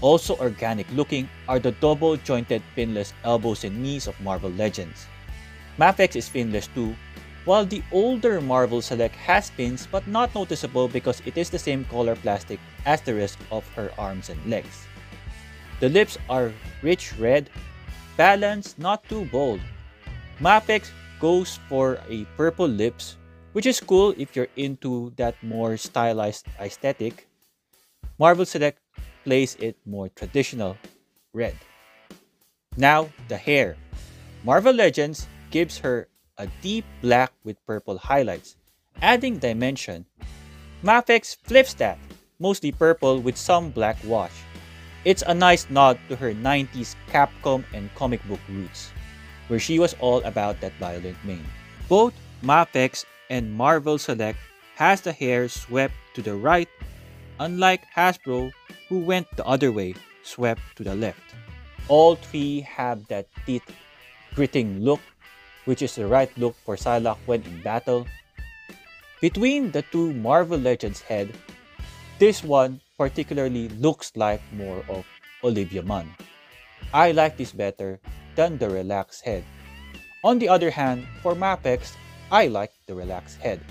Also organic looking are the double-jointed pinless elbows and knees of Marvel Legends. Mafex is finless too, while the older Marvel Select has pins but not noticeable because it is the same color plastic as the rest of her arms and legs. The lips are rich red, balanced, not too bold. Mafex goes for a purple lips, which is cool if you're into that more stylized aesthetic. Marvel Select plays it more traditional, red. Now, the hair. Marvel Legends gives her a deep black with purple highlights, adding dimension. Mafex flips that, mostly purple with some black wash. It's a nice nod to her 90s Capcom and comic book roots, where she was all about that violent mane. Both Mafex and Marvel Select has the hair swept to the right, unlike Hasbro who went the other way, swept to the left. All three have that teeth gritting look, which is the right look for Psylocke when in battle. Between the two Marvel Legends head, this one particularly looks like more of Olivia Munn. I like this better than the relaxed head. On the other hand, for Mafex, I like the relaxed head.